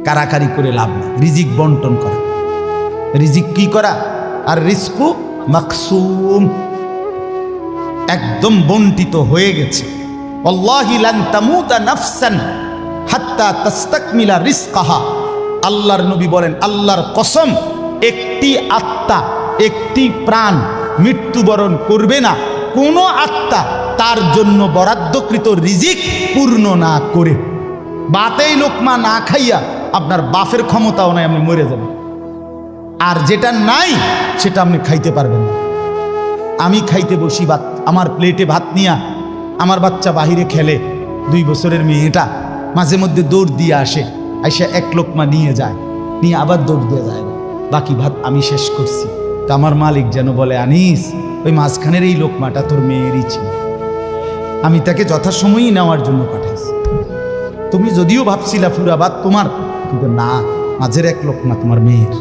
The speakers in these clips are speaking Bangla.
কারাকারি করে লাভ নেই, রিজিক বন্টন করা। রিজিক কি করা? আর রিজকু মাকসুম, একদম বন্টিত হয়ে গেছে। আল্লাহি লান তামুতা নাফসান হাত্তা তাস্তাকমিলা রিজকাহা। আল্লাহর নবী বলেন, আল্লাহর কসম, একটি আত্মা, একটি প্রাণ মৃত্যুবরণ করবে না কোন আত্মা তার জন্য বরাদ্দকৃত রিজিক পূর্ণ না করে। বাতেই লোকমা না খাইয়া আপনার বাফের ক্ষমতাও নাই, আপনি মরে যাবেন। আর যেটা নাই সেটা আপনি খাইতে পারবেন না। আমি খাইতে বসি ভাত, আমার প্লেটে ভাত নিয়া আমার বাচ্চা বাহিরে খেলে, 2 বছরের মেয়েটা মাঝে মধ্যে দৌড় দিয়ে আসে, আইসা 1 লোকমা নিয়ে যায়, নিয়ে আবার দৌড় দিয়ে যায়, বাকি ভাত আমি শেষ করছি। তা আমার মালিক যেন বলে, আনিস, ওই মাঝখানের এই লোকমাটা তোর মেয়েরই ছিল, আমি তাকে যথাসময়ই নেওয়ার জন্য পাঠাইছি। তুমি যদিও ভাবছিলা পুরা ভাত তোমার, কিন্তু না, মাঝের 1 লোকমা তোমার মেয়ের।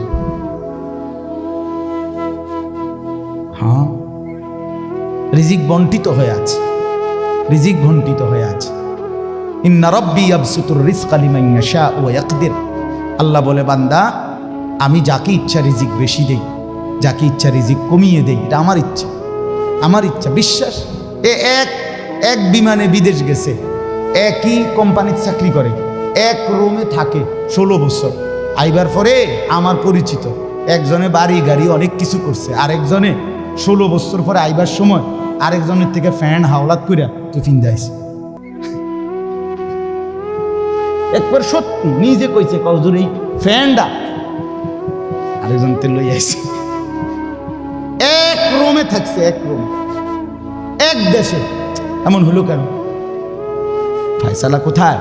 হ্যাঁ, রিজিক বন্টিত হয়ে আছে, রিজিক বন্টিত হয়ে আছে। ইন্না রাব্বি ইয়াবসুতুর রিজকা লিমান ইয়াশা ওয়া ইয়াকদির। আল্লাহ বলে, বান্দা, আমি যাকে ইচ্ছা রিজিক বেশি দেই, যাকে ইচ্ছা রিজিক কমিয়ে দেই, এটা আমার ইচ্ছা, আমার ইচ্ছা। বিশ্বাস? এক বিমানে বিদেশ গেছে, একই কোম্পানির চাকরি করে, 1 রুমে থাকে 16 বছর। আইবার পরে আমার পরিচিত একজনে বাড়ি গাড়ি অনেক কিছু করছে, আরেকজনে 16 বছর পরে আইবার সময় আরেকজনের থেকে ফ্যান হাওলাত করিয়া টিফিন দেয়ছে। একবার সত্যি নিজে কইছে, কজুর এই ফ্যানটা আরেকজন তে লই আইছে। 1 রুমে থাকছে, 1 রুমে, 1 দেশে। এমন হলো কেন? ফায়সালা কোথায়?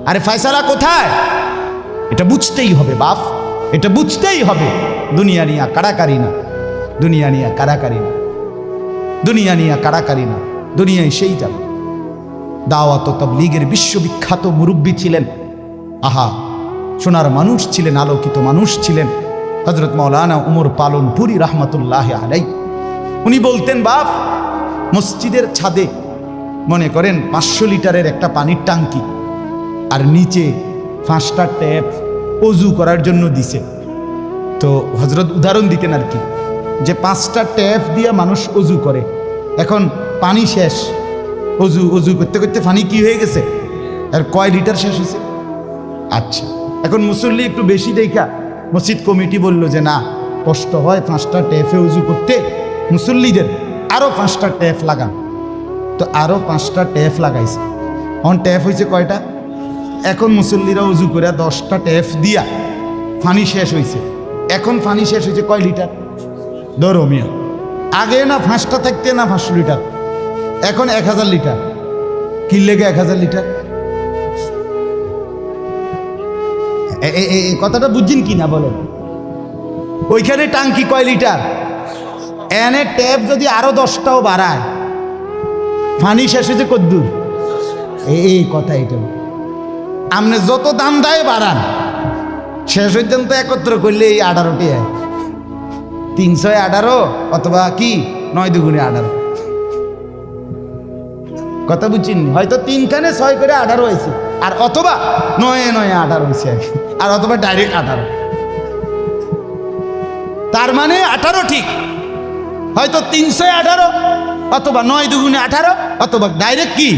আরে ফায়সালা কোথায়? এটা বুঝতেই হবে বাপ, এটা বুঝতেই হবে। দুনিয়া নিয়া কারাকারি না, দুনিয়া নিয়া কারাকারি না, দুনিয়া নিয়া কারাকারি না, দুনিয়ায় সেই যাবে। দাওয়াত ও তাবলীগের বিশ্ববিখ্যাত মুরব্বী ছিলেন, আহা, সোনার মানুষ ছিলেন, আলোকিত মানুষ ছিলেন হযরত মাওলানা উমর পালনপুরি রাহমাতুল্লাহি আলাইহি। উনি বলতেন, বাপ, মসজিদের ছাদে মনে করেন 500 লিটারের একটা পানির ট্যাঙ্কি, আর নিচে 5টা ট্যাপ অজু করার জন্য দিছে। তো হযরত উদাহরণ দিতেন আর কি, যে 5টা ট্যাপ দিয়ে মানুষ অজু করে, এখন পানি শেষ, অজু করতে করতে পানি কি হয়ে গেছে, আর কয় লিটার শেষ হয়েছে। আচ্ছা, এখন মুসল্লি একটু বেশি দেখা মসজিদ কমিটি বলল যে না, কষ্ট হয় 5টা ট্যাপে অজু করতে, মুসল্লিদের আরো 5টা ট্যাপ লাগান। তো আরো 5টা ট্যাপ লাগাইছে। এখন ট্যাপ হয়েছে কয়টা? এখন মুসল্লিরা উজু করে 10টা ট্যাপ দিয়া পানি শেষ হয়েছে। এখন পানি শেষ হয়েছে কয় লিটার? ধরো মিয়া, আগে না 5টা থাকতে না 500 লিটার, এখন 1000 লিটার। কি লেগে 1000 লিটার? এই কথাটা বুঝছেন কি না বলেন? ওইখানে টাঙ্কি কয় লিটার, এনে ট্যাপ যদি আরো 10টাও বাড়ায়, পানি শেষ হয়েছে কদ্দুর? এই কথা, এটা আপনি যত দাম দেয় বাড়ান, শেষ পর্যন্ত একত্র করলে এই 18টি হয়, 318 অথবা কি 9 দুগুণে 18। কথা বুঝছেন? হয়তো 3 খানে 6 করে 18 হয়েছে, আর অথবা 9 9 18 হয়েছে, আর অথবা ডাইরেক্ট 18। তার মানে 18 ঠিক, হয়তো 318 অথবা 9 দুগুণে 18 অথবা ডাইরেক্ট কি,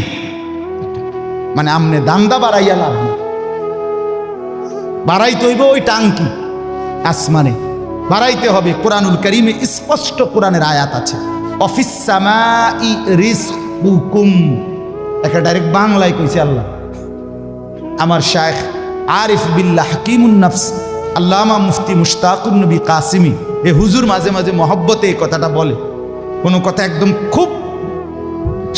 মানে আমনে দান্দা বাড়াইয়া লাভ, বাড়াইতে হইব ওই টাঙ্কি আসমানে, বাড়াইতে হবে। কোরআনুল কারীমে স্পষ্ট কোরআনের আয়াত আছে, অফিস সামাই রিজকুকুম, একটা ডাইরেক্ট বাংলায় কইছে আল্লাহ। আমার শায়েখ আরিফ বিল্লাহ হাকিমুন নফস আল্লামা মুফতি মুশতাকুন নবী কাসিমি, এ হুজুর মাঝে মাঝে মহব্বতে এই কথাটা বলে। কোনো কথা একদম খুব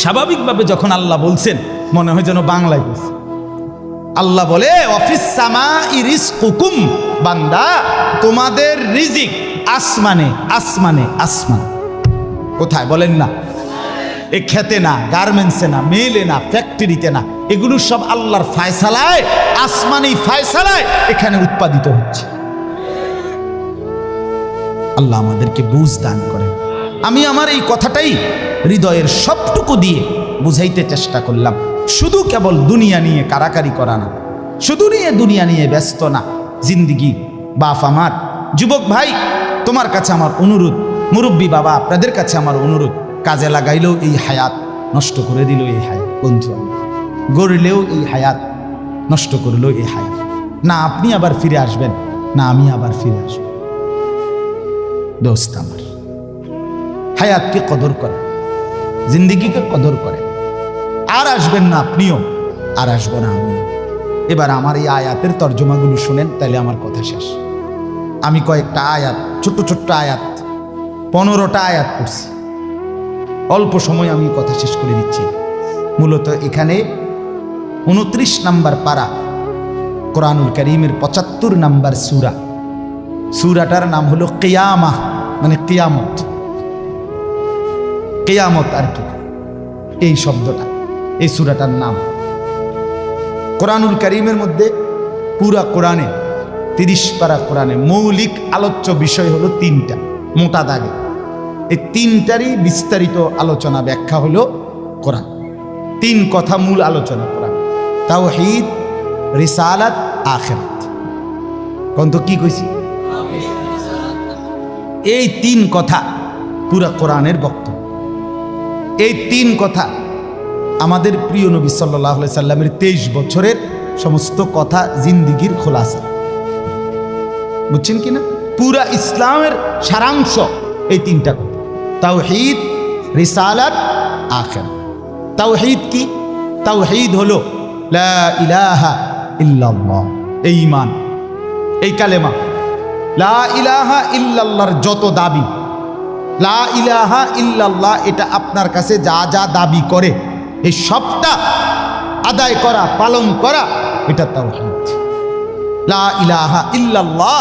স্বাভাবিকভাবে যখন আল্লাহ বলছেন, মনে হয় যেন বাংলায় বলছে। আল্লাহ বলে, অফিস সামাই রিজকুকুম, বান্দা, তোমাদের রিজিক আসমানে, আসমানে, আসমান। কোথায় বলেন না? এ খেতে না, গার্মেন্টসে না, মেলে না, ফ্যাক্টরিতে না, এগুলো সব আল্লাহর ফায়সালায়, আসমানি ফায়সালায় এখানে উৎপাদিত হচ্ছে। আল্লাহ আমাদেরকে বুঝ দান করেন। আমি আমার এই কথাটাই হৃদয়ের সবটুকু দিয়ে বুঝাইতে চেষ্টা করলাম। শুধু কেবল দুনিয়া নিয়ে কারাকারি করা না, শুধু নিয়ে দুনিয়া নিয়ে ব্যস্ত না, জিন্দিগি বাপ আমার। যুবক ভাই, তোমার কাছে আমার অনুরোধ, মুরব্বী বাবা আপনাদের কাছে আমার অনুরোধ, কাজে লাগাইলেও এই হায়াত নষ্ট করে দিল এই হায়াত, বন্ধু গড়লেও এই হায়াত নষ্ট করলো এই হায়াত। না আপনি আবার ফিরে আসবেন, না আমি আবার ফিরে আসব। দোস্ত আমার, হায়াতকে কদর করে, জিন্দিগিকে কদর করে। আর আসবেন না আপনিও, আর আসবো না আমিও। এবার আমার এই আয়াতের তর্জমাগুলো শুনেন, তাইলে আমার কথা শেষ। আমি কয়েকটা আয়াত, ছোট্ট ছোট্ট আয়াত, 15টা আয়াত পড়ছি। অল্প সময় আমি কথা শেষ করে দিচ্ছি। মূলত এখানে 29 নম্বর পারা, কোরআনুল কারীমের 75 নম্বর সূরা। সূরাটার নাম হলো কিয়ামাহ, মানে কিয়ামত। কিয়ামত আর কি, এই শব্দটা, এই সূরাটার নাম। কোরআনুল কারীমের মধ্যে পুরা কোরআনে 30 পারা কোরআনে মৌলিক আলোচ্য বিষয় হলো 3টা, মোটা দাগে। এই 3টারই বিস্তারিত আলোচনা ব্যাখ্যা হলো কোরআন। 3 কথা মূল আলোচনা কোরআন: তাওহীদ, রিসালাত, আখিরাত। কোন তো কি কইছি? এই 3 কথা পুরা কোরআনের বক্তব্য। এই 3 কথা আমাদের প্রিয় নবী সাল্লাল্লাহু আলাইহি সাল্লামের 23 বছরের সমস্ত কথা, জিন্দিগির খোলাসা। বুঝছেন কিনা? পুরা ইসলামের সারাংশ এই 3টা কথা: তাওহীদ, রিসালাত, আখিরাত। তাওহীদ কি? তাওহীদ হলো লা ইলাহা ইল্লাল্লাহ, এই ঈমান, এই কালেমা। লা ইলাহা ইল্লাল্লাহর যত দাবি, লা ইলাহা ইল্লাল্লাহ এটা আপনার কাছে যা যা দাবি করে এই সবটা আদায় করা, পালন করা, এটা তাওহীদ। লা ইলাহা ইল্লাল্লাহ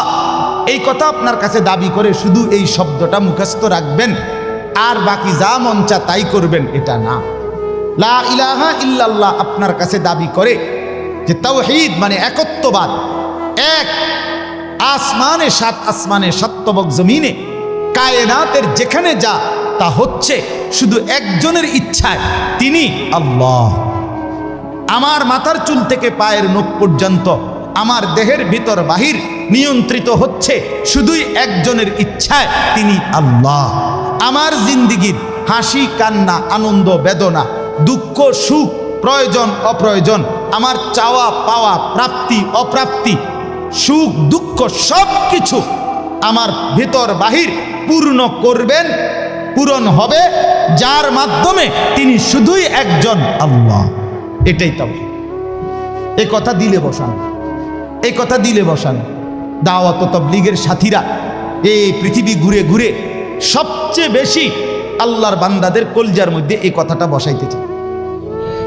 এই কথা আপনার কাছে দাবি করে শুধু এই শব্দটা মুখস্থ রাখবেন আর বাকি যা মন চা তাই করবেন, এটা না। লা ইলাহা ইল্লাল্লাহ আপনার কাছে দাবি করে যে তাওহীদ মানে একত্ববাদ। এক আসমানে, 7 আসমানে, 7 তবক জমিনে, কায়নাতের যেখানে যা তা হচ্ছে শুধু একজনের ইচ্ছায়, তিনি আল্লাহ। আমার মাথার চুল থেকে পায়ের নখ পর্যন্ত, আমার দেহের ভিতর বাহির নিয়ন্ত্রিত হচ্ছে শুধুই একজনের ইচ্ছায়, তিনি আল্লাহ। আমার জিন্দিগির হাসি কান্না, আনন্দ বেদনা, দুঃখ সুখ, প্রয়োজন অপ্রয়োজন, আমার চাওয়া পাওয়া, প্রাপ্তি অপ্রাপ্তি, সুখ দুঃখ সব কিছু আমার ভিতর বাহির পূর্ণ করবেন, পূরণ হবে যার মাধ্যমে, তিনি শুধুই একজন আল্লাহ। এটাই তাওহীদ। এই কথা দিলে বসান, এই কথা দিলে বসান। দাওয়াত ও তাবলীগের সাথীরা এই পৃথিবী ঘুরে ঘুরে সবচেয়ে বেশি আল্লাহর বান্দাদের কলজার মধ্যে এই কথাটা বসাইতে চায়।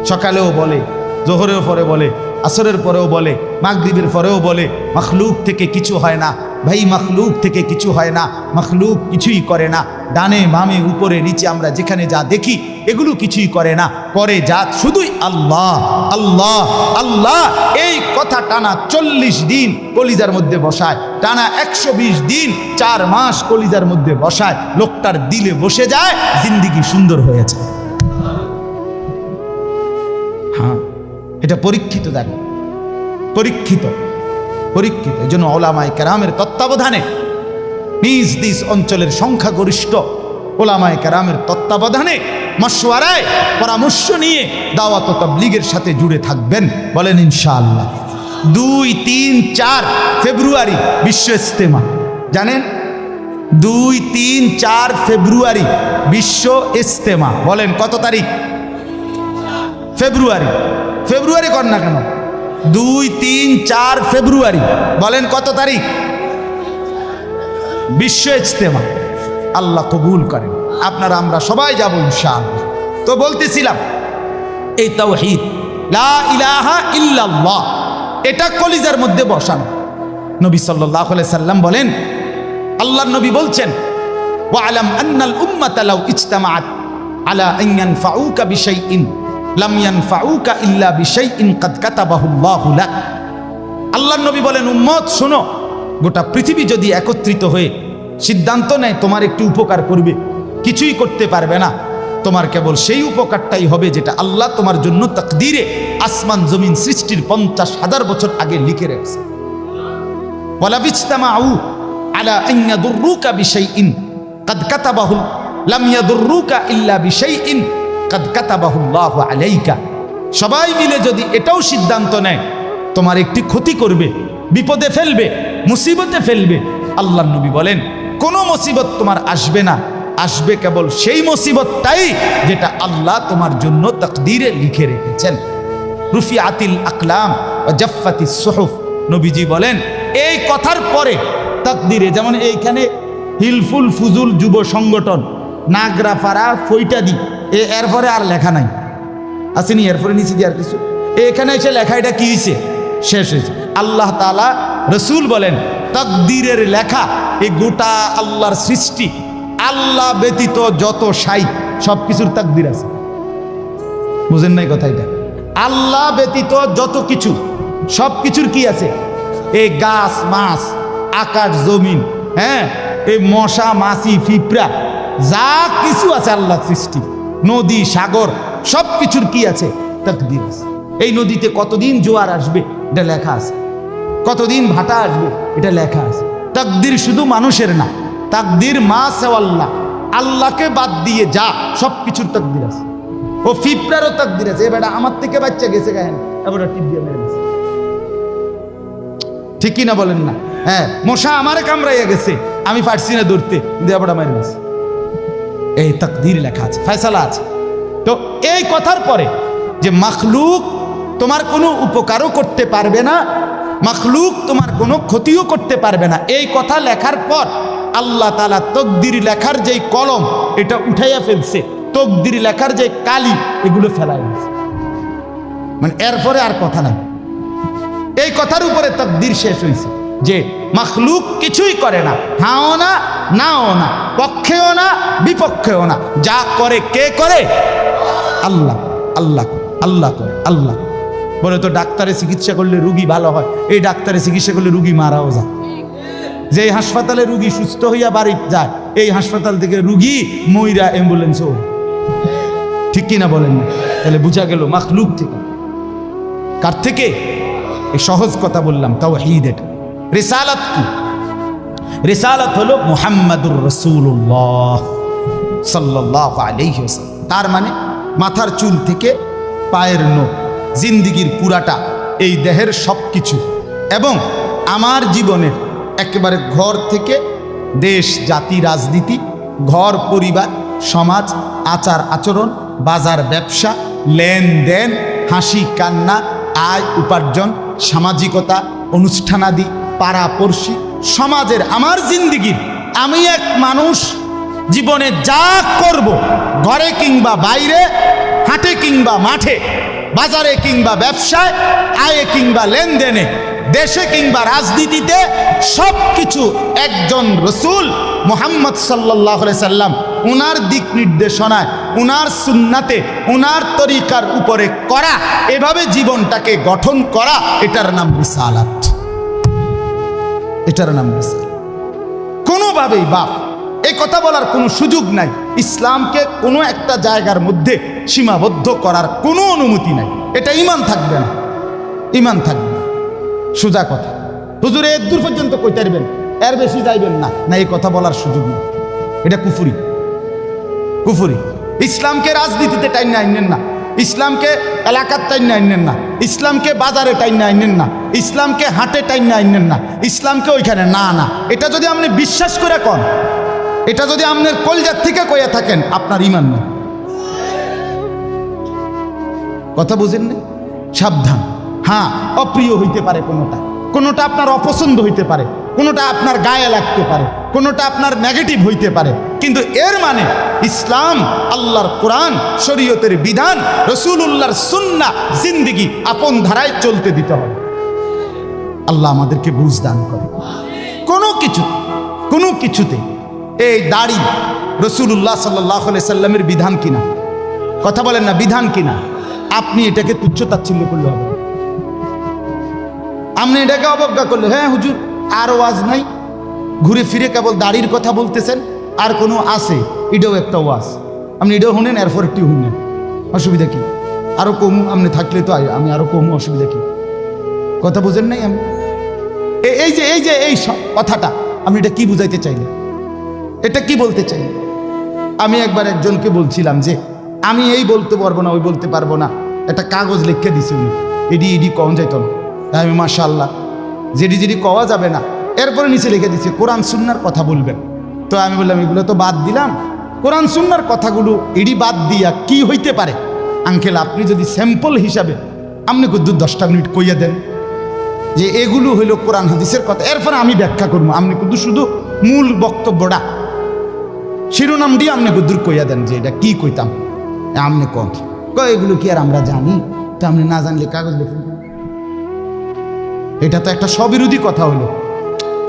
সকালেও বলে, জোহরের পরে বলে, আসরের পরেও বলে, মাগরিবের পরেও বলে, মাখলুক থেকে কিছু হয় না। ভাই, মাখলুক থেকে কিছু হয় না, মাখলুক কিছুই করে না। ডানে বামে উপরে নিচে আমরা যেখানে যা দেখি এগুলো কিছুই করে না, করে যা শুধুই আল্লাহ আল্লাহ আল্লাহ। এই কথা টানা 40 দিন কলিজার মধ্যে বসায়, টানা 120 দিন 4 মাস কলিজার মধ্যে বসায়, লোকটার দিলে বসে যায়, জিন্দিগি সুন্দর হয়েছে। হ্যাঁ, এটা পরীক্ষিত, দেখো পরীক্ষিত পরীক্ষিত। এই জন্য ওলামায়ে কেরামের তত্ত্বাবধানে, নিজ নিজ অঞ্চলের সংখ্যাগরিষ্ঠ ওলামায়ে কেরামের তত্ত্বাবধানে, মশওয়ারায়, পরামর্শ নিয়ে দাওয়াত ও তাবলীগের সাথে জুড়ে থাকবেন। বলেন ইনশাআল্লাহ। 2, 3, 4 ফেব্রুয়ারি বিশ্ব ইজতেমা। জানেন? 2, 3, 4 ফেব্রুয়ারি বিশ্ব ইজতেমা। বলেন কত তারিখ? ফেব্রুয়ারি। ফেব্রুয়ারি কর না কেন? 2, 3, 4 ফেব্রুয়ারি। বলেন কত তারিখ? বিশ্ব ইজতেমা। আল্লাহ কবুল করেন। আপনারা আমরা সবাই যাব ইনশাআল্লাহ। তো বলতেছিলাম, এই তাওহীদ লা ইলাহা ইল্লাল্লাহ এটা কলিজার মধ্যে বসানো। নবী সাল্লাল্লাহু আলাইহি সাল্লাম বলেন, আল্লাহর নবী বলছেন, ওয়ালাম আন্নাল উম্মাতা লাউ ইজতামাআত আলা আন ইয়ানফাউকা বিশাইইন লাম ইয়ানফাউকা ইল্লা বিশাইইন কাদ কাতাবাহুল্লাহু লাক। আল্লাহর নবী বলেন, উম্মত শোনো, গোটা পৃথিবী যদি একত্রিত হয়ে সিদ্ধান্ত নেয় তোমার একটু উপকার করবে, কিছুই করতে পারবে না, তোমার কেবল সেই উপকারটাই হবে যেটা আল্লাহ তোমার জন্য তাকদীরে আসমান জমিন সৃষ্টির 50,000 বছর আগে লিখে রেখেছে। ওয়ালা বিজতামাউ আলা আন ইয়াদুররুকা বিশাইইন কাদ কাতাবাহু লাম ইয়াদুররুকা ইল্লা বিশাইইন কাদ কাতাবাহু আল্লাহু আলাইকা। সবাই মিলে যদি এটাও সিদ্ধান্ত নেয় তোমার একটি ক্ষতি করবে, বিপদে ফেলবে, মুসিবতে ফেলবে, আল্লাহর নবী বলেন কোনো মুসিবত তোমার আসবে না, আসবে কেবল সেই মুসিবতটাই যেটা আল্লাহ তোমার জন্য তাকদীরে লিখে রেখেছেন। রুফিআতিল আকলাম ওয়া জাফফাতিস সুহুফ। নবীজি বলেন এই কথার পরে তাকদীরে, যেমন এইখানে হিলফুল ফুজুল যুব সংগঠন নাগরাপাড়া ফৈটাদি, এরপরে আর লেখা নাই, আসেনি এরপরে নিচে দিয়ে আর কিছু, এখানে এসে লেখা এটা কি হয়েছে, শেষ হয়েছে। আল্লাহ তাআলা রসুল বলেন তাকদীরের লেখা এই গোটা আল্লাহর সৃষ্টি, আল্লাহ ব্যতীত যত সাই সব কিছুর তাকদীর আছে। বুঝেন নাই কথা? এটা আল্লাহ ব্যতীত যত কিছু সব কিছুর কি আছে? এই গাছ মাছ, আকাশ জমিন, হ্যাঁ, এই মশা মাছি পিঁপড়া যা কিছু আছে আল্লাহ সৃষ্টি, নদী সাগর সব কিছুর কি আছে? তাকদীর আছে। এই নদীতে কতদিন জোয়ার আসবে এটা লেখা আছে, কতদিন ভাটা আসবে এটা লেখা আছে। তাকদীর শুধু মানুষের না, তাকদীর মা সেওয়াল্লাহ, আল্লাহকে বাদ দিয়ে যা সব কিছুর তাকদীর আছে। ও পিঁপড়ারও তাকদীর আছে। এবার আমার থেকে বাচ্চা গেছে গায়েন, এবার টিপ দিয়ে মেরে গেছে, ঠিক কিনা বলেন না? হ্যাঁ, মশা আমারে কামড়াইয়া গেছে, আমি পারছি না ধরতে, এবার মেরে গেছে। এই তাকদীর লেখা আছে, ফয়সালা আছে। তো এই কথার পরে যে মাখলুক তোমার কোনো উপকারও করতে পারবে না, মাখলুক তোমার কোনো ক্ষতিও করতে পারবে না, এই কথা লেখার পর আল্লাহ তাআলা তকদির লেখার যেই কলম এটা উঠাইয়া ফেলছে, তকদির লেখার যে কালি এগুলো ফেলাই গেছে, মানে এরপরে আর কথা নাই। এই কথার উপরে তকদির শেষ হয়েছে যে মাখলুক কিছুই করে না, হাও না নাও না, পক্ষেও না বিপক্ষেও না, যা করে কে করে? আল্লাহ। আল্লাহ আল্লাহ করে, আল্লাহ। বলে তো ডাক্তারে চিকিৎসা করলে রুগী ভালো হয়, এই ডাক্তারে চিকিৎসা করলে রুগী মারাও যায়। যে হাসপাতালে রুগী সুস্থ হইয়া বাড়ি যায়, এই হাসপাতাল থেকে রুগী মইরা অ্যাম্বুলেন্সও, ঠিক কিনা বলেন না? তাহলে বুঝা গেল মাখলুক থেকে। কার থেকে? এই সহজ কথা বললাম, তাওহীদ। এটা রিসালাত কি? রিসালাত হলো মুহাম্মাদুর রাসূলুল্লাহ সাল্লাল্লাহু আলাইহি ওয়াসাল্লাম। তার মানে মাথার চুল থেকে পায়ের নখ, জিন্দিগির পুরাটা, এই দেহের সব কিছু, এবং আমার জীবনের একেবারে ঘর থেকে দেশ জাতি রাজনীতি, ঘর পরিবার সমাজ, আচার আচরণ, বাজার ব্যবসা, লেনদেন, হাসি কান্না, আয় উপার্জন, সামাজিকতা, অনুষ্ঠানাদি, পাড়াপড়শি, সমাজের আমার জিন্দিগির, আমি এক মানুষ জীবনে যা করব, ঘরে কিংবা বাইরে, হাটে কিংবা মাঠে, বাজারে কিংবা ব্যবসায়, আয়ে কিংবা লেনদেনে, দেশে কিংবা রাজনীতিতে, সব কিছু একজন রসূল মুহাম্মদ সাল্লাল্লাহু আলাইহি সাল্লাম উনার দিক নির্দেশনায়, উনার সুন্নাতে, উনার তরিকার উপরে করা, এভাবে জীবনটাকে গঠন করা, এটার নাম রিসালাত। এটার নাম রিসালাত। কোনোভাবেই বাপ এই কথা বলার কোনো সুযোগ নাই, ইসলামকে কোনো একটা জায়গার মধ্যে সীমাবদ্ধ করার কোনো অনুমতি নাই। এটা ঈমান থাকবে না, ঈমান থাকবে না। সোজা কথা, হুজুর এর দূর পর্যন্ত কইতে পারবেন, এর বেশি যাইবেন না, না, এই কথা বলার সুযোগ নেই। এটা কুফরি, কুফরি। ইসলামকে রাজনীতিতে টাইনে আইনেন না, ইসলামকে এলাকার টাইনে আইনেন না, ইসলামকে বাজারে টাইনে আইনেন না, ইসলামকে হাটে টাইনে আইনেন না, ইসলামকে ওইখানে না না। এটা যদি আপনি বিশ্বাস করে কন, এটা যদি আপনার কলজার থেকে কইয়া থাকেন, আপনার ঈমান নেই। কথা বুঝেন না? সাবধান। হ্যাঁ, অপ্রিয় হইতে পারে কোনোটা, কোনোটা আপনার অপছন্দ হইতে পারে, কোনোটা আপনার গায়ে লাগতে পারে, কোনোটা আপনার নেগেটিভ হইতে পারে, কিন্তু এর মানে ইসলাম, আল্লাহর কোরআন, শরীয়তের বিধান, রাসূলুল্লাহর সুন্নাহ, জিন্দেগি আপন ধারায় চলতে দিতে হবে। আল্লাহ আমাদেরকে বুঝ দান করে। কোনো কিছুতে এই দাড়ি রাসূলুল্লাহ সাল্লাল্লাহু আলাইহি সাল্লামের বিধান কিনা? কথা বলেন না, বিধান কিনা? আপনি এটাকে তুচ্ছ তাচ্ছিল্য করলে হবে, আপনি এটাকে অবজ্ঞা করলে, হ্যাঁ হুজুর আর ওয়াজ নাই, ঘুরে ফিরে কেবল দাড়ির কথা বলতেছেন, আর কোনো আছে, এটাও একটা ওয়াজ। আপনি এটাও শুনেন, এরপর একটু শুনেন, অসুবিধা কি? আরো কম আপনি থাকলে তো আমি আরো কম, অসুবিধা কি? কথা বুঝেন নাই? আমি এই কথাটা আমি এটা কি বুঝাইতে চাইলে, এটা কি বলতে চাই? আমি একবার একজনকে বলছিলাম যে আমি এই বলতে পারবো না, ওই বলতে পারবো না, একটা কাগজ লিখে দিছে উনি, এডি কম যাইত না। আমি মাশাআল্লাহ, যেডি কওয়া যাবে না, এরপরে নিচে লিখে দিছে কোরআন সুন্নাহর কথা বলবেন। তো আমি বললাম এগুলো তো বাদ দিলাম, কোরআন সুন্নাহর কথাগুলো এডি বাদ দিয়া কি হইতে পারে? আঙ্কেল আপনি যদি স্যাম্পল হিসাবে আপনি কিন্তু 10টা মিনিট কইয়া দেন যে এগুলো হইল কোরআন হাদিসের কথা, এরপরে আমি ব্যাখ্যা করবো। আপনি কিন্তু শুধু মূল বক্তব্যটা শিরোনাম দিয়ে আপনি গুদ্দুর কইয়া দেন যে এটা কি কইতাম, আপনি কন এগুলো কি আর আমরা জানি? তো আপনি না জানলে কাগজ লিখুন। এটা তো একটা স্ববিরোধী কথা হলো,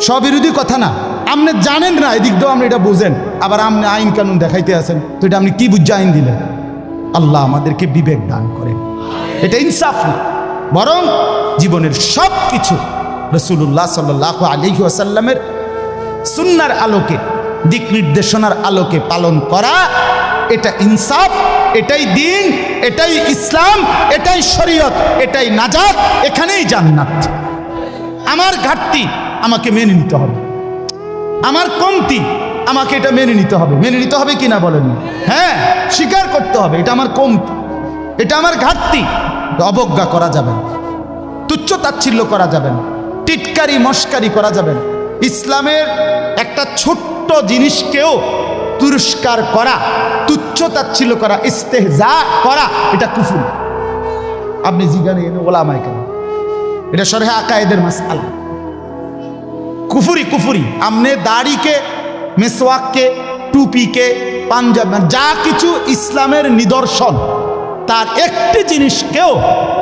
স্ববিরোধী কথা না। আপনি জানেন না, এদিক দিয়েও আপনি এটা বুঝেন, আবার আপনি আইন কানুন দেখাইতে আছেন, তো এটা আপনি কি বুঝে আইন দিলেন? আল্লাহ আমাদেরকে বিবেক দান করেন। এটা ইনসাফ না, বরং জীবনের সব কিছু রাসূলুল্লাহ সাল্লাল্লাহু আলাইহি ওয়াসাল্লামের সুন্নাহর আলোকে, দিক নির্দেশনার আলোকে পালন করা, এটা ইনসাফ, এটাই দ্বীন, এটাই ইসলাম, এটাই শরীয়ত, এটাই নাজাত, এখানেই জান্নাত। আমার ঘাটতি আমাকে মেনে নিতে হবে, আমার কমতি আমাকে এটা মেনে নিতে হবে। মেনে নিতে হবে কিনা বলেন? হ্যাঁ, স্বীকার করতে হবে এটা আমার কমতি, এটা আমার ঘাটতি। অবজ্ঞা করা যাবে না, তুচ্ছ তাচ্ছিল্য করা যাবে না, টিটকারি মস্কারি করা যাবে না। ইসলামের একটা ছোট্ট জিনিসকেও তুরস্কার করা, তুচ্ছ তাচ্ছিল্য করা, ইস্তেহজা করা, এটা কুফর। আপনি জিজ্ঞাসা করেন ওলামায়ে কেরাম, এটা শরহে আকায়েদের মাসআলা, কুফরি। আমনে দাড়িকে, মেসওয়াককে, টুপিকে, পাঞ্জাব, যা কিছু ইসলামের নিদর্শন, তার একটি জিনিসকেও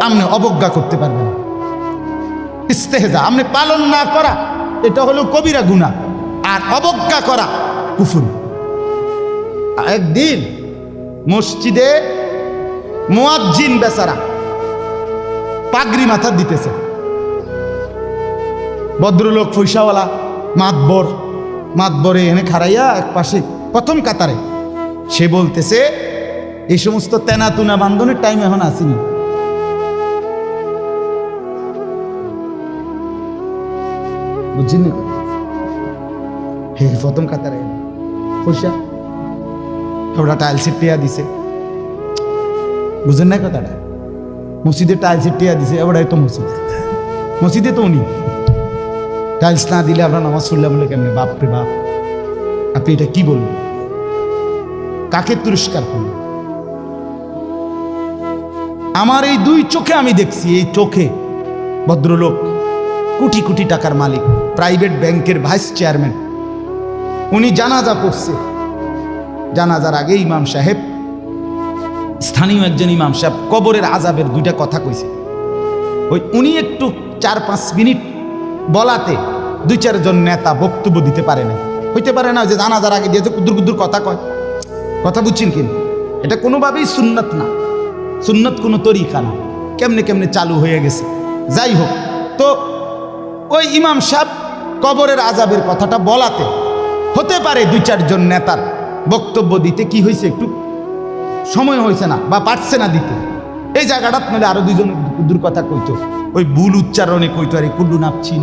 আপনি অবজ্ঞা করতে পারবেন না। ইস্তেহজা আপনি পালন না করা, এটা হলো কবিরা গুনাহ, আর অবজ্ঞা করা কুফর। একদিন মসজিদে মুয়াজ্জিন বেচারা পাগড়ি মাথা দিতেছে, ভদ্রলোক পয়সাওয়ালা মাতবরে এনে খাড়াইয়া এক পাশে প্রথম কাতারে, সে বলতেছে এই সমস্ত তেনাতুনা বান্ধনের টাইম এখন আসেনি। বুঝছেন? হে প্রথম কাতারে পয়সা ওরা টাইলসের টিয়া দিছে, বুঝেন না কথাটা? মসজিদে টাইলসের টিয়া দিছে, ওরাই তো মসজিদে তো উনি টাইলস না দিলে আমরা নামাজ পড়লাম বলে কেমনি? বাপরে বাপ, আপনি এটা কি বলবেন? কাকে তিরস্কার করলেন? আমার এই দুই চোখে আমি দেখছি, এই চোখে ভদ্রলোক কোটি কোটি টাকার মালিক, প্রাইভেট ব্যাংকের ভাইস চেয়ারম্যান, উনি জানাজা পড়ছে। জানাজার আগে ইমাম সাহেব, স্থানীয় একজন ইমাম সাহেব কবরের আযাবের দুইটা কথা কইছে। ওই উনি একটু 4-5 মিনিট বলাতে 2-4 জন নেতা বক্তব্য দিতে পারে না। হইতে পারে না যে জানাজার আগে দিয়ে কুদুর কথা কয়, কথা বুঝছেন কি? এটা কোনোভাবেই সুন্নত না, সুন্নত কোনো তরিকা না, কেমনে চালু হয়ে গেছে। যাই হোক, তো ওই ইমাম সাহেব কবরের আযাবের কথাটা বলাতে হতে পারে 2-4 জন নেতার বক্তব্য দিতে কি হয়েছে, একটু সময় হয়েছে না বা পারছে না দিতে। এই জায়গাটা নইলে আরো 2 জন দূর কথা কইতো, ওই ভুল উচ্চারণে কইতো, আরে কুল্লু নাফসিন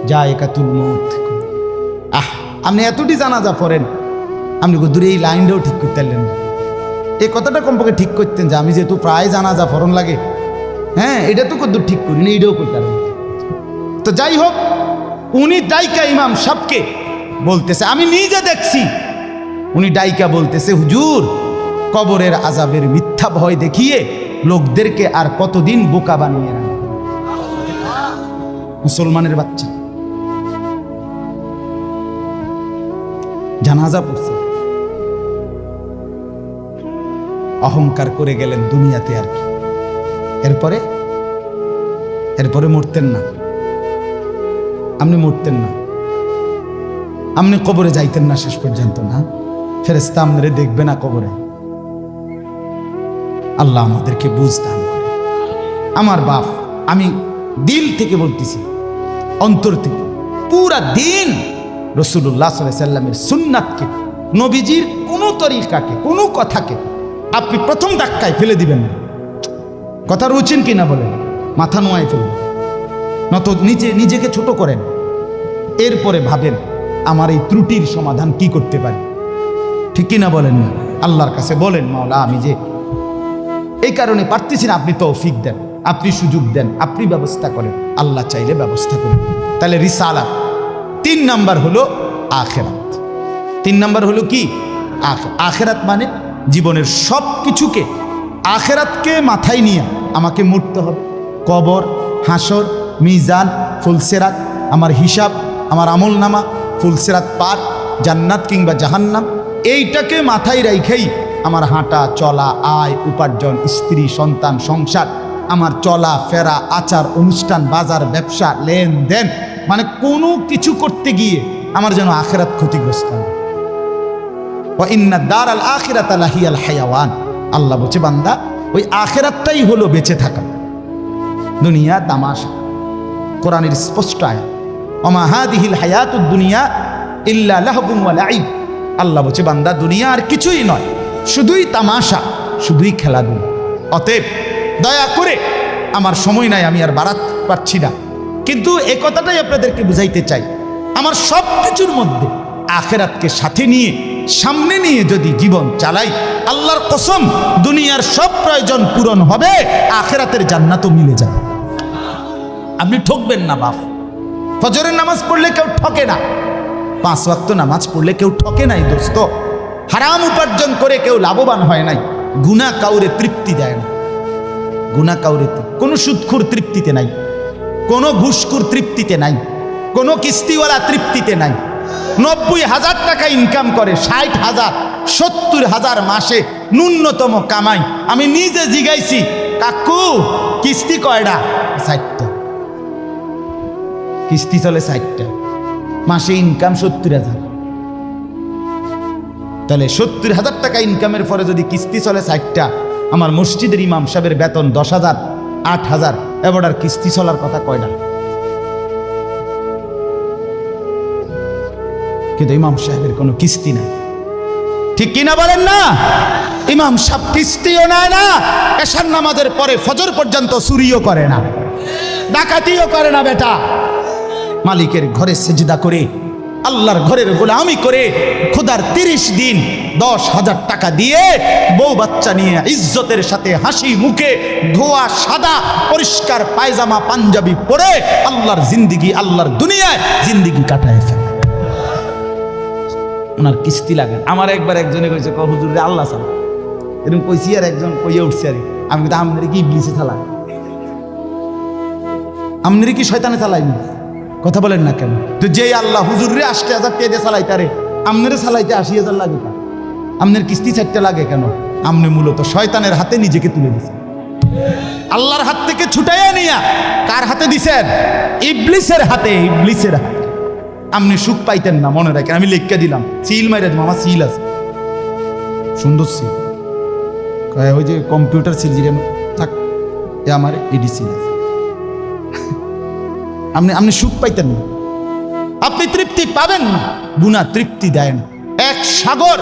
যায়কাতুল মউত। আপনি এতটি জানাজা পড়েন, আপনি দূরে এই লাইনটাও ঠিক করতে পারলেন না। এই কথাটা কমপক্ষে ঠিক করতেন যে আমি যেহেতু প্রায় জানাজা ফরন লাগে, হ্যাঁ এটা তো কদ্দূর ঠিক করি না, এইটাও করতে পারেন। তো যাই হোক, উনি ডাইকা ইমাম সাহেবকে বলতেছে, আমি নিজে দেখছি, উনি ডাইকা বলতেছে, হুজুর কবরের আযাবের মিথ্যা ভয় দেখিয়ে লোকদেরকে আর কতদিন বোকা বানিয়ে রাখবে? মুসলমানের বাচ্চা জানাজা পড়ছে, অহংকার করে গেলেন দুনিয়াতে, আর কি। এরপরে মরতেন না, আপনি মরতেন না, আপনি কবরে যাইতেন না শেষ পর্যন্ত, না ফেরেশতা আপনারে দেখবে না কবরে। আল্লাহ আমাদেরকে বুঝ দান করে। আমার বাপ, আমি দিল থেকে বলতেছি, অন্তর থেকে, পুরা দিন রাসূলুল্লাহ সাল্লাল্লাহু আলাইহি ওয়াসাল্লামের সুন্নাতকে নবীজির কোনো তরিকাকে, কোনো কথাকে আপনি প্রথম ধাক্কায় ফেলে দিবেন না। কথা রুচেন কিনা বলেন, মাথা নোয়ায় ফেলবেন, নত নিজেকে ছোট করেন, এরপরে ভাবেন আমার এই ত্রুটির সমাধান কি করতে পারি। ঠিক কিনা বলেন না? আল্লাহর কাছে বলেন, মাওলা আমি যে এই কারণে পারতেছি না, আপনি তৌফিক দেন, আপনি সুযোগ দেন, আপনি ব্যবস্থা করেন। আল্লাহ চাইলে ব্যবস্থা করেন। তাহলে রিসালাত। 3 নাম্বার হলো আখিরাত। 3 নাম্বার হলো কি? আখিরাত মানে জীবনের সব কিছুকে, আখিরাতকে মাথায় নিয়ে আমাকে মরতে হবে। কবর, হাসর, মিজান, ফুলসেরাত, আমার হিসাব, আমার আমল নামা, ফুলসেরাত পার, জান্নাত কিংবা জাহান্নাম, এইটাকে মাথায় রেখেই আমার হাঁটা চলা, আয় উপার্জন, স্ত্রী সন্তান, সংসার, আমার চলা ফেরা, আচার অনুষ্ঠান, বাজার ব্যবসা, লেনদেন, মানে কোনো কিছু করতে গিয়ে আমার যেন আখিরাত ক্ষতিগ্রস্ত হয়। ওয়া ইন্না দারাল আখিরাতা লাহিয়াল হায়াওয়ান। আল্লাহ বলছে বান্দা ওই আখিরাতটাই হলো বেঁচে থাকা। দুনিয়া তামাশা। কোরআনের স্পষ্ট আয়াত, ওমা হাদিহিল হায়াতুদ দুনিয়া ইল্লা লাহবুন ওয়া লাইব। আল্লাহ বলছে বান্দা দুনিয়া আর কিছুই নয়, শুধুই তামাশা, শুধুই খেলাধুলা। অতএব দয়া করে, আমার সময় নাই, আমি আর বাড়াতে পারছি না, কিন্তু এই কথাটাই আপনাদেরকে বুঝাইতে চাই, আমার সব কিছুর মধ্যে আখিরাতকে সাথে নিয়ে, সামনে নিয়ে যদি জীবন চালাই, আল্লাহর কসম দুনিয়ার সব প্রয়োজন পূরণ হবে, আখিরাতের জান্নাতও মিলে যাবে। আপনি ঠকবেন না বাপ। ফজরের নামাজ পড়লে কেউ ঠকে না, 5 ওয়াক্ত নামাজ পড়লে কেউ ঠকে নাই দোস্ত। হারাম উপার্জন করে কেউ লাভবান হয় নাই। গুনাহ কাউরে তৃপ্তি দেয় না, গুনাহ কাউরে, কোনো সুদখোর তৃপ্তিতে নাই, কোনো ঘুষখোর তৃপ্তিতে নাই, কোনো কিস্তিওয়ালা তৃপ্তিতে নাই। 90,000 টাকা ইনকাম করে, 60,000, 70,000 মাসে ন্যূনতম কামাই। আমি নিজে জিগাইছি, কাকু কিস্তি কয়টা? 60টা। কিস্তি চলে 60টা, মাসে ইনকাম 70,000। তাহলে 70,000 টাকা ইনকামের পরে যদি কিস্তি চলে 60টা, আমার মসজিদের ইমাম সাহেবের বেতন 10,000, 8,000, এবার আর কিস্তি চলার কথা কয়টা? কিন্তু ইমাম সাহেবের কোনো কিস্তি নাই। ঠিক কিনা বলেন না? ইমাম সাহেব কিস্তিও নেয় না, এশার নামাজের পরে ফজর পর্যন্ত চুরিও করে না, ডাকাতিও করে না। বেটা মালিকের ঘরে সেজদা করে, আল্লাহর ঘরের গোলামি করে, খোদার 30 দিন 10,000 টাকা দিয়ে বউ বাচ্চা নিয়ে ইজ্জতের সাথে হাসি মুখে, ধোয়া সাদা পরিষ্কার পায়জামা পাঞ্জাবি পরে আল্লাহর জিন্দিগি, আল্লাহর দুনিয়ায় জিন্দিগি কাটায় ফেলে। ওনার কিস্তি লাগে। আমার একবার একজনে কইছে, হুজুর রে আল্লাহ চালা, এরকম কইছি, আর একজন কইয়ে উঠছে, আর আমি কিন্তু আমনেরে কি ইবলিসে চালায়, আমনেরে কি শয়তানে চালাইনি? কথা বলেন না কেন? তো যে আল্লাহ হুজুর রে 80,000 টাকা দিয়ে চালাইতে, আরে আমনেরে চালাইতে 80,000 লাগে কেন? আমনের কিস্তি 4টা লাগে কেন? আমনে মূলত শয়তানের হাতে নিজেকে তুলে দিছেন। আল্লাহর হাত থেকে ছুটাইয়া নিয়া কার হাতে দিছেন? ইবলিসের হাতে, ইবলিসের হাতে। আপনি সুখ পাইতেন না, মনে রাখেন। আমি লিখকে দিলাম, সিল মাইরে দেবো, আমার সিল আছে, সুন্দর সিল, ওই যে কম্পিউটার সিল যেটা থাক, আমার এডি সিল আছে। আপনি সুখ পাইতেন না, আপনি তৃপ্তি পাবেন না। গুনাহ তৃপ্তি দেয় না। এক সাগর,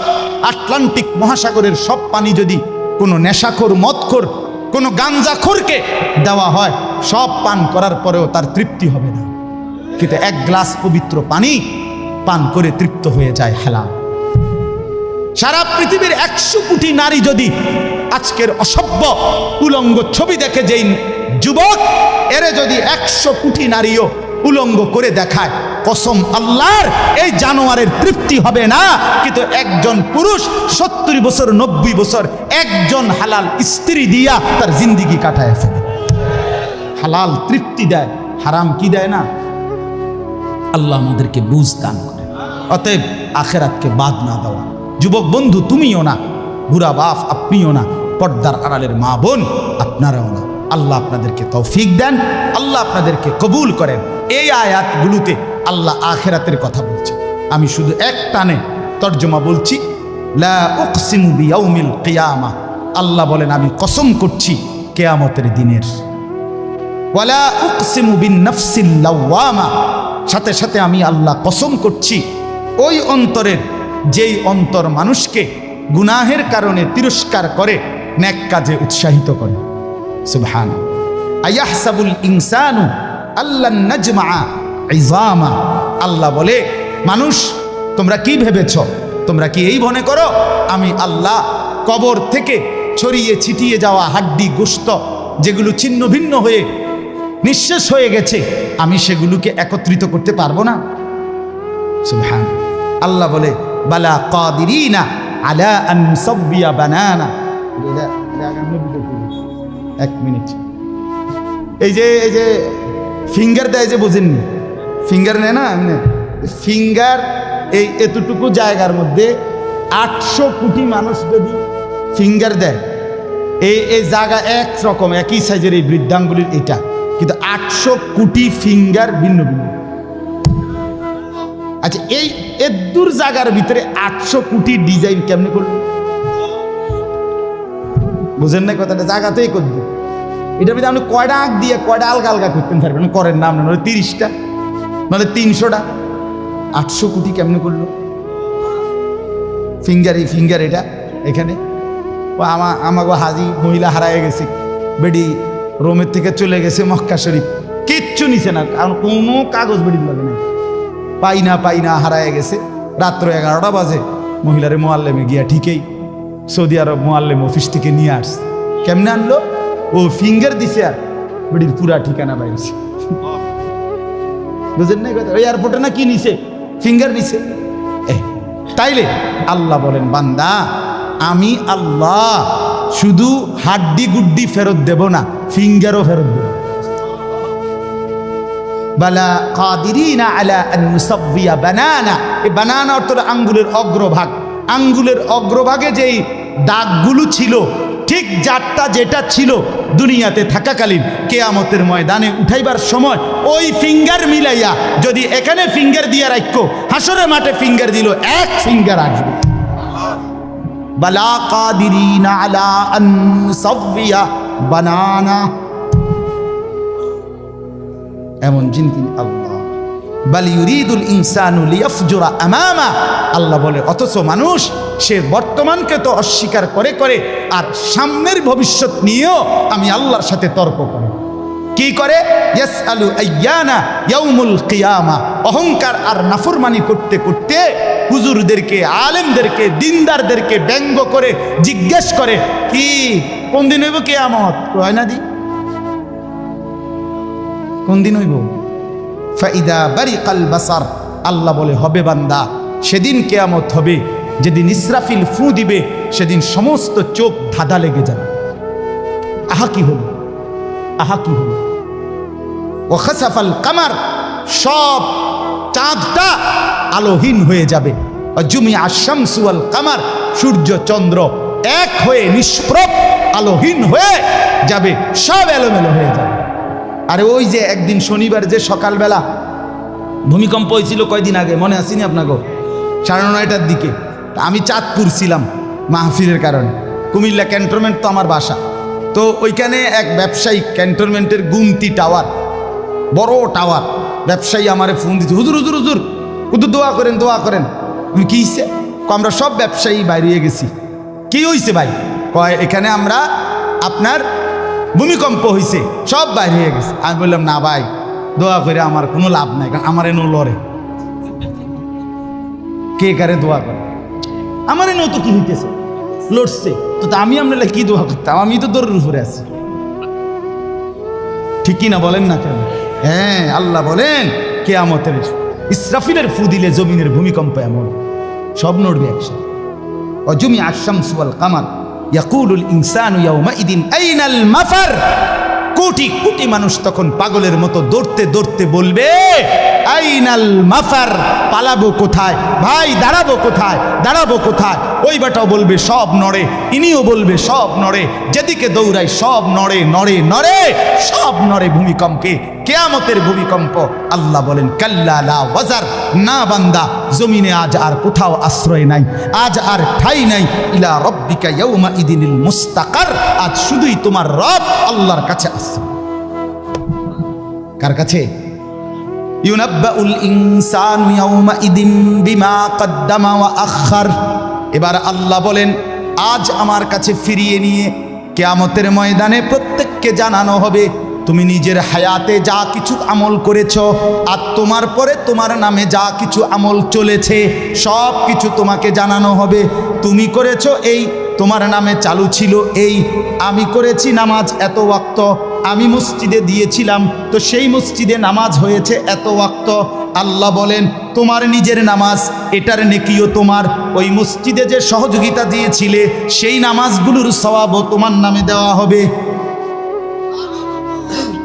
আটলান্টিক মহাসাগরের সব পানি যদি কোনো নেশাখোর, মদখোর, কোনো গাঞ্জাখোরকে দেওয়া হয়, সব পান করার পরেও তার তৃপ্তি হবে না। কিন্তু 1 গ্লাস পবিত্র পানি পান করে তৃপ্ত হয়ে যায় হালাল। সারা পৃথিবীর 100 কোটি নারী যদি আজকের অসভ্য উলঙ্গ ছবি দেখে, যেই যুবক এরে যদি 100 কোটি নারীও উলঙ্গ করে দেখায়, কসম আল্লাহর, এই জানোয়ারের তৃপ্তি হবে না। কিন্তু একজন পুরুষ 70 বছর 90 বছর একজন হালাল স্ত্রী দিয়া তার জিন্দিগি কাটায় ফেলে। হালাল তৃপ্তি দেয়, হারাম কি দেয় না? আল্লাহ আমাদেরকে বুঝ দান করে। অতএব আখিরাতকে বাদ না দেওয়া। যুবক বন্ধু তুমিও না, বুড়া বাপ আপনিও না, পর্দার আড়ালের মা বোন আপনারাও না। আল্লাহ আপনাদেরকে তৌফিক দেন, আল্লাহ আপনাদেরকে কবুল করেন। এই আয়াতগুলোতে আল্লাহ আখিরাতের কথা বলছে। আমি শুধু এক টানে তর্জমা বলছি, লা উকসিমু বিয়াউমিল কিয়ামা। আল্লাহ বলেন আমি কসম করছি কিয়ামতের দিনের। ওয়ালা উকসিমু বিন-নাফসিল লাওয়ামা। সাথে সাথে আমি আল্লাহ কসম করছি ওই অন্তরের যেই অন্তর মানুষকে গুনাহের কারণে তিরস্কার করে নেক কাজে উৎসাহিত করে। সুবহান। আয়াহসাবুল ইনসানু আল্লান নাজমা ইজামা, আল্লাহ বলে মানুষ তোমরা কি ভেবেছ, তোমরা কি এই মনে করো আমি আল্লাহ কবর থেকে ছড়িয়ে ছিটিয়ে যাওয়া হাড্ডি গোশত যেগুলো ছিন্ন ভিন্ন হয়ে নিঃশেষ হয়ে গেছে আমি সেগুলোকে একত্রিত করতে পারবো না? সুবহান। আল্লাহ বলে বালা কাদিরিনা আলা আন নুসাব্বিয়া বানানা। এক মিনিট, এই যে ফিঙ্গার দেয় যে বোঝেননি, ফিঙ্গার নেয় না এমনি ফিঙ্গার, এই এতটুকু জায়গার মধ্যে 800 কোটি মানুষ যদি ফিঙ্গার দেয়, এই জায়গা একরকম একই সাইজের এই বৃদ্ধাঙ্গুলির এটা, কিন্তু 800 কোটি ফিঙ্গার ভিন্ন ভিন্ন। আচ্ছা এই এদুর জায়গার ভিতরে 800 কোটি ডিজাইন কেমনি করলো? বুঝেন না কথাটা? জায়গাতেই করবে। এটার ভিতরে আপনি কয়টা আঁক দিয়ে কয়টা আলগা আলগা করতেন পারবেন, করেন না আপনার 30টা নাহলে 300টা। 800 কোটি কেমনি করলো? ফিঙ্গার এটা এখানে আমাকে হাজি মহিলা হারায় গেছে, বেডি রোমের থেকে চলে গেছে মক্কা শরীফ, কিচ্ছু নিছে না, কারণ কোনো কাগজ বেডি লাগে না, পাই না হারায় গেছে। রাত্র 11টা বাজে মহিলারে মোয়াল্লেমে গিয়া ঠিকই সৌদি আরব মোয়াল্লেম অফিস থেকে নিয়ে আসছে। কেমনে আনলো? ও ফিঙ্গার দিছে আর বেডির পুরা ঠিকানা বাইরেছে। বুঝেন না? ওই এয়ারপোর্টে না কি নিছে, ফিঙ্গার নিছে। তাইলে আল্লাহ বলেন বান্দা আমি আল্লাহ শুধু হাড্ডি গুড্ডি ফেরত দেব না, ফিঙ্গারও ফেরত দেব। বালা কাদিরিনা আলা আন নুসাব্বিয়া বানানা। এই বানানা অর্থ আঙ্গুলের অগ্রভাগ। আঙ্গুলের অগ্রভাগে যেই দাগগুলো ছিল, ঠিক যারটা যেটা ছিল দুনিয়াতে থাকাকালীন, কেয়ামতের ময়দানে উঠাইবার সময় ওই ফিঙ্গার মিলাইয়া যদি এখানে ফিঙ্গার দিয়া রাখো, হাসরের মাঠে ফিঙ্গার দিল, এক ফিঙ্গার আসবে। বালা কাদিরিনা আলা আন নুসাব্বিয়া বানানা, এমন যিনি তিনি আল্লাহ। বাল ইউরিদুল ইনসানু লিয়াফজুরা আমামা, আল্লাহ বলে অথচ মানুষ সে বর্তমানকে তো অস্বীকার করে করে আর সামনের ভবিষ্যৎ নিয়েও আমি আল্লাহর সাথে তর্ক করে। কি করে? ইয়াসআলু আইয়ানা ইয়াউমুল কিয়ামা। অহংকার আর নাফরমানি করতে করতে হুজুরদেরকে, আলেমদেরকে, দিনদারদেরকে ব্যঙ্গ করে জিজ্ঞেস করে কি কোন দিন হইব কিয়ামত? হয় না দি কোন দিন হইব? ফাইদা বারিকাল বাসার, আল্লাহ বলে হবে বান্দা সেদিন কিয়ামত হবে যেদিন ইসরাফিল ফু দিবে, সেদিন সমস্ত চোখ ধাঁধা লেগে যাবে। আহা কি হলো, আহা কি হলো। ওয়া খাসাফাল কামার, সব চাঁদটা আলোহীন হয়ে যাবে। ওয়া জুমিআ আশ-শামসু ওয়াল কামার, সূর্য চন্দ্র এক হয়ে নিষ্প্রভ আলোহীন হয়ে যাবে, সব এলোমেলো হয়ে যাবে। আরে ওই যে একদিন শনিবার যে সকালবেলা ভূমিকম্প হয়েছিল কয়দিন আগে, মনে আসেনি আপনাকে? 9:30টার দিকে আমি চাঁদপুর ছিলাম মাহফিলের কারণে। কুমিল্লা ক্যান্টনমেন্ট তো আমার বাসা, তো ওইখানে এক ব্যবসায়ী ক্যান্টনমেন্টের গুমতি টাওয়ার, বড় টাওয়ার, ব্যবসায়ী আমারে ফোন দিচ্ছে, হুজুর হুজুর হুজুর হুজুর দোয়া করেন দোয়া করেন। কি হয়েছে? আমরা সব ব্যবসায়ী বাইরে গেছি। কি হয়েছে ভাই? কয় এখানে আমরা আপনার ভূমিকম্প হয়েছে, সব বাইরে হয়ে গেছে। আমি বললাম না ভাই, দোয়া করে আমার কোনো লাভ নাই, কারণ আমার এনো লড়ে, কে কারে দোয়া করে, আমার এনো তো কি হইতেছে, লড়ছে তো আমি আপনার কি দোয়া করতাম? আমি তো দৌড়ের উপরে আছি, ঠিক কি না বলেন না কেন? হ্যাঁ, আল্লাহ বলেন কিয়ামতের ইসরাফিলের ফু দিলে জমিনের ভূমিকম্প এমন সব নড়বে একসাথে। অজুমি আশ-শামসু ওয়াল কামার ইয়াকুলুল ইনসানু ইয়াউমাইদিন আইনাল মাফার। কোটি কোটি মানুষ তখন পাগলের মতো দৌড়তে দৌড়তে বলবে আইনাল মাফার, পালাবো কোথায় ভাই, দাঁড়াবো কোথায়, দাঁড়াবো কোথায়? ওই বেটাও বলবে সব নড়ে, ইনিও বলবে সব নড়ে, যেদিকে দৌড়াই সব নড়ে নড়ে নড়ে, সব নড়ে ভূমিকম্পে, কিয়ামতের ভূমিকম্প। আল্লাহ বলেন কাল্লা লা ওয়াজার, না বান্দা জমিনে আজ আর কোথাও আশ্রয় নাই, আজ আর ঠাই নাই। ইলা রব্বিকা ইয়াউমা ইদিনিল মুস্তাকার, আজ শুধুই তোমার রব আল্লাহর কাছে আছে। কার কাছে? ইউনাব্বাউল ইনসানু ইয়াওমাইদিন বিমা কদ্দামা ওয়া আখার। এবার আল্লাহ বলেন, আজ আমার কাছে ফিরিয়ে নিয়ে কিয়ামতের ময়দানে প্রত্যেককে জানানো হবে তুমি নিজের হায়াতে যা কিছু আমল করেছো আর তোমার পরে তোমার নামে যা কিছু আমল চলেছে সব কিছু তোমাকে জানানো হবে। তুমি করেছো এই, তোমার নামে চালু ছিল এই, আমি করেছি নামাজ এত ওয়াক্ত, আমি মসজিদে দিয়েছিলাম তো সেই মসজিদে নামাজ হয়েছে এত ওয়াক্ত। আল্লাহ বলেন তোমার নিজের নামাজ এটার নেকিও তোমার, ওই মসজিদে যে সহযোগিতা দিয়েছিলে সেই নামাজগুলোর সওয়াবও তোমার নামে দেওয়া হবে।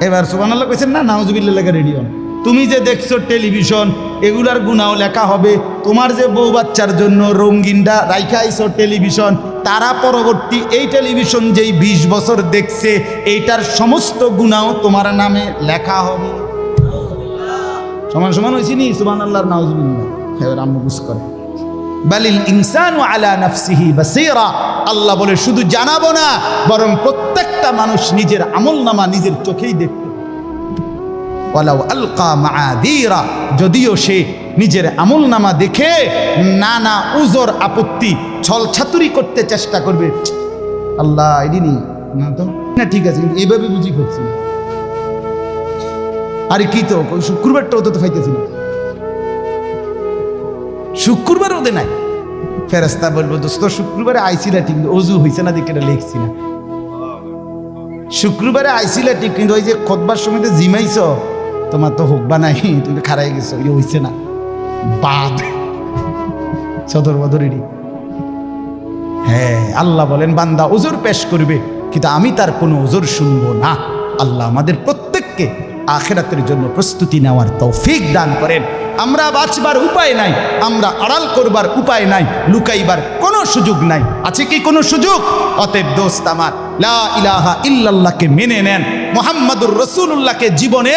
এবার সুবহানাল্লাহ কইছেন না, নাউজুবিল্লাহ লেখা রেডি হন। তুমি যে দেখছো টেলিভিশন এগুলার গুনাও লেখা হবে। তোমার যে বউ বাচ্চার জন্য রঙিনটা রাইখা আইছো টেলিভিশন, তারা পরবর্তী এই টেলিভিশন যেই 20 বছর দেখছে এইটার সমস্ত গুনাও তোমার নামে লেখা হবে। সমান সমান হয়েছি নি? সুবহানাল্লাহ নাউজুবিল্লাহ। এবার আম্মু বুঝ করে বালিল ইনসানু আলা নাফসিহি বাসীরা। আল্লাহ বলে শুধু জানাবো না, বরং প্রত্যেকটা মানুষ নিজের আমলনামা নিজের চোখেই দেখতে। ওয়ালাউ আলকা মাআযীরা, যদিও সে নিজের আমলনামা দেখে নানা উজর আপত্তি ছলছাতুরি করতে চেষ্টা করবে, আল্লাহ এদিনই না তো না, ঠিক আছে কিন্তু এইভাবে বুঝি ফেলছি, আরে কি তো শুক্রবারটাও তো পাইতেছি না, শুক্রবার ওদের নাই। ফেরেশতা বলবো দোস্ত শুক্রবারে আইছিলা ঠিক, অজু হয়েছে না দেখে লিখছি না। শুক্রবারে আইছিলা ঠিক, কিন্তু ওই যে খুতবার সময় জিমাইছ, তোমার তো হোক বা নাই, তুমি তো খারাই গেছো, এটা হয়েছে না। বাদ সদর বদরেরই। হ্যাঁ, আল্লাহ বলেন বান্দা ওজোর পেশ করবে, কিন্তু আমি তার কোনো ওজোর শুনবো না। আল্লাহ আমাদের প্রত্যেককে আখিরাতের জন্য প্রস্তুতি নেওয়ার তৌফিক দান করেন। আমরা বাঁচবার উপায় নাই, আমরা আড়াল করবার উপায় নাই, লুকাইবার কোনো সুযোগ নাই। আছে কি কোনো সুযোগ? অতএব দোস্ত আমার, লা ইলাহা ইল্লাল্লাহকে মেনে নেন, মুহাম্মাদুর রাসূলুল্লাহকে জীবনে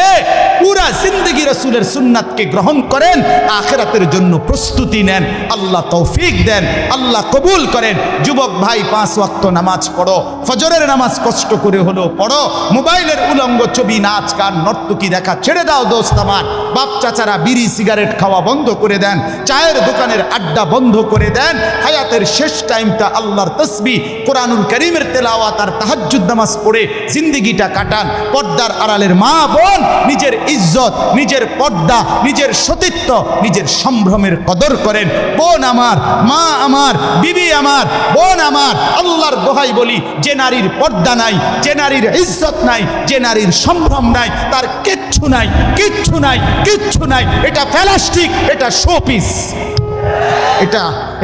পুরা জিন্দেগি রাসূলের সুন্নাতকে গ্রহণ করেন, আখিরাতের জন্য প্রস্তুতি নেন। আল্লাহ তৌফিক দেন, আল্লাহ কবুল করেন। যুবক ভাই 5 ওয়াক্ত নামাজ পড়ো, ফজরের নামাজ কষ্ট করে হলেও পড়ো। মোবাইলের উলঙ্গ ছবি, নাচ গান, নর্তকী দেখা ছেড়ে দাও দোস্ত আমার। বাপ চাচারা বিড়ি সিগারেট খাওয়া বন্ধ করে দেন, চায়ের দোকানের আড্ডা বন্ধ করে দেন। হায়াতের শেষ টাইমটা আল্লাহর তাসবিহ, কোরআনুল কারীমের তেলাওয়াত আর তাহাজ্জুদ নামাজ পড়ে জিন্দেগিটা কাটান। পর্দার আড়ালের মা বোন নিজের ইজ্জত, নিজের পর্দা, নিজের সতীত্ব, নিজের সম্ভ্রমের কদর করেন। বোন আমার, মা আমার, বিবি আমার, বোন আমার, আল্লাহর দোহাই বলি, যে নারীর পর্দা নাই, যে নারীর ইজ্জত নাই, যে নারীর সম্ভ্রম নাই, তার কিচ্ছু নাই, কিচ্ছু নাই, কিচ্ছু নাই। এটা প্লাস্টিক, এটা শোপিস,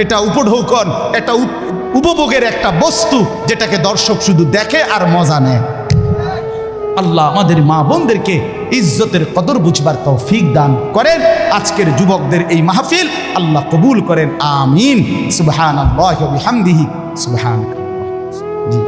এটা উপঢৌকন, এটা উপভোগের একটা বস্তু, যেটাকে দর্শক শুধু দেখে আর মজা নেয়। আল্লাহ আমাদের মা বোনদেরকে ইজ্জতের কদর বুঝবার তৌফিক দান করেন। আজকের যুবকদের এই মাহফিল আল্লাহ কবুল করেন, আমিন। সুবহানাল্লাহি ওয়া বিহামদিহি, সুবহানাল্লাহ। জি।